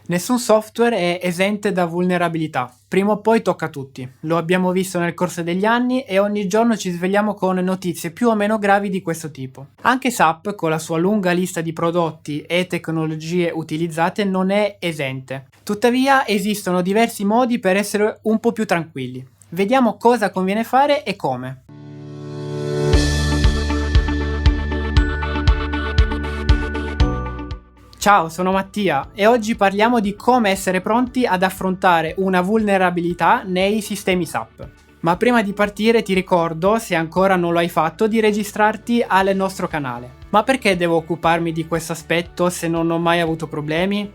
Nessun software è esente da vulnerabilità. Prima o poi tocca a tutti. Lo abbiamo visto nel corso degli anni e ogni giorno ci svegliamo con notizie più o meno gravi di questo tipo. Anche SAP, con la sua lunga lista di prodotti e tecnologie utilizzate, non è esente. Tuttavia esistono diversi modi per essere un po' più tranquilli. Vediamo cosa conviene fare e come. Ciao, sono Mattia e oggi parliamo di come essere pronti ad affrontare una vulnerabilità nei sistemi SAP. Ma prima di partire ti ricordo, se ancora non lo hai fatto, di registrarti al nostro canale. Ma perché devo occuparmi di questo aspetto se non ho mai avuto problemi?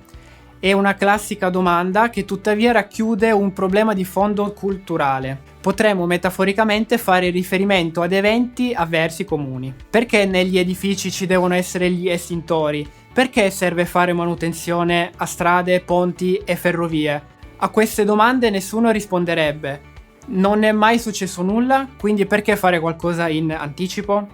È una classica domanda che tuttavia racchiude un problema di fondo culturale. Potremmo metaforicamente fare riferimento ad eventi avversi comuni. Perché negli edifici ci devono essere gli estintori? Perché serve fare manutenzione a strade, ponti e ferrovie? A queste domande nessuno risponderebbe. Non è mai successo nulla, quindi perché fare qualcosa in anticipo?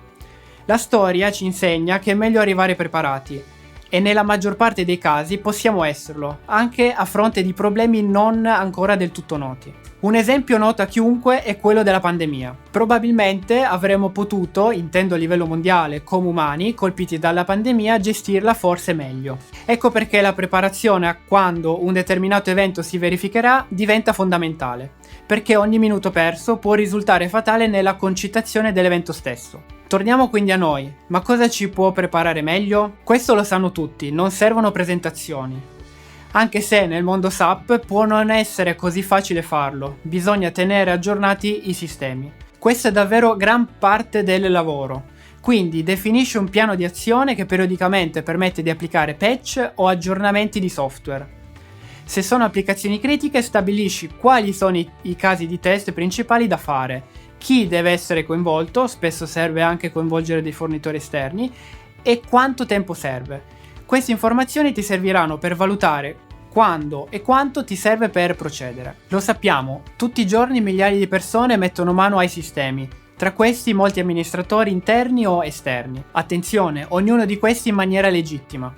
La storia ci insegna che è meglio arrivare preparati. E nella maggior parte dei casi possiamo esserlo, anche a fronte di problemi non ancora del tutto noti. Un esempio noto a chiunque è quello della pandemia. Probabilmente avremmo potuto, intendo a livello mondiale, come umani, colpiti dalla pandemia, gestirla forse meglio. Ecco perché la preparazione a quando un determinato evento si verificherà diventa fondamentale, perché ogni minuto perso può risultare fatale nella concitazione dell'evento stesso. Torniamo quindi a noi, ma cosa ci può preparare meglio? Questo lo sanno tutti, non servono presentazioni. Anche se nel mondo SAP può non essere così facile farlo, bisogna tenere aggiornati i sistemi. Questo è davvero gran parte del lavoro. Quindi definisci un piano di azione che periodicamente permette di applicare patch o aggiornamenti di software. Se sono applicazioni critiche, stabilisci quali sono i casi di test principali da fare, chi deve essere coinvolto, spesso serve anche coinvolgere dei fornitori esterni, e quanto tempo serve. Queste informazioni ti serviranno per valutare quando e quanto ti serve per procedere. Lo sappiamo, tutti i giorni migliaia di persone mettono mano ai sistemi, tra questi molti amministratori interni o esterni. Attenzione, ognuno di questi in maniera legittima.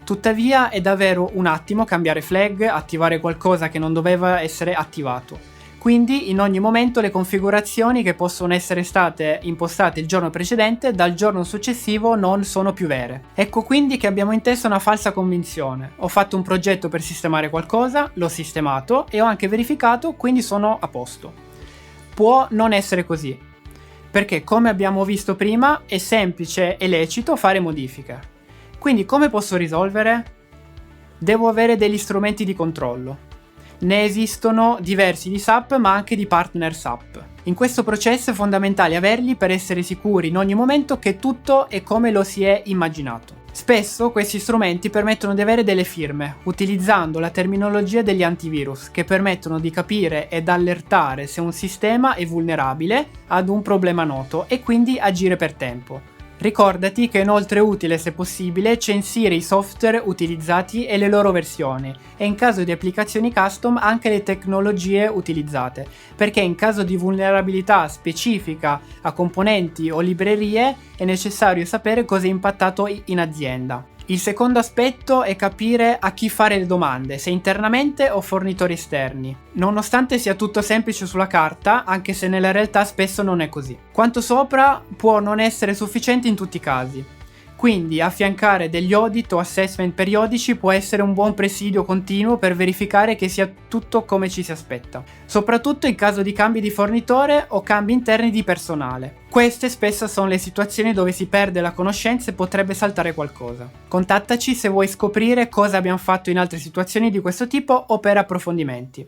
Tuttavia è davvero un attimo cambiare flag, attivare qualcosa che non doveva essere attivato. Quindi in ogni momento le configurazioni che possono essere state impostate il giorno precedente dal giorno successivo non sono più vere. Ecco quindi che abbiamo in testa una falsa convinzione. Ho fatto un progetto per sistemare qualcosa, l'ho sistemato e ho anche verificato, quindi sono a posto. Può non essere così, perché come abbiamo visto prima è semplice e lecito fare modifiche. Quindi come posso risolvere? Devo avere degli strumenti di controllo. Ne esistono diversi di SAP ma anche di partner SAP. In questo processo è fondamentale averli per essere sicuri in ogni momento che tutto è come lo si è immaginato. Spesso questi strumenti permettono di avere delle firme, utilizzando la terminologia degli antivirus, che permettono di capire ed allertare se un sistema è vulnerabile ad un problema noto e quindi agire per tempo. Ricordati che è inoltre utile, se possibile, censire i software utilizzati e le loro versioni, e in caso di applicazioni custom anche le tecnologie utilizzate, perché in caso di vulnerabilità specifica a componenti o librerie è necessario sapere cosa è impattato in azienda. Il secondo aspetto è capire a chi fare le domande, se internamente o fornitori esterni, nonostante sia tutto semplice sulla carta, anche se nella realtà spesso non è così. Quanto sopra può non essere sufficiente in tutti i casi. Quindi affiancare degli audit o assessment periodici può essere un buon presidio continuo per verificare che sia tutto come ci si aspetta, soprattutto in caso di cambi di fornitore o cambi interni di personale. Queste spesso sono le situazioni dove si perde la conoscenza e potrebbe saltare qualcosa. Contattaci se vuoi scoprire cosa abbiamo fatto in altre situazioni di questo tipo o per approfondimenti.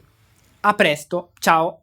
A presto, ciao!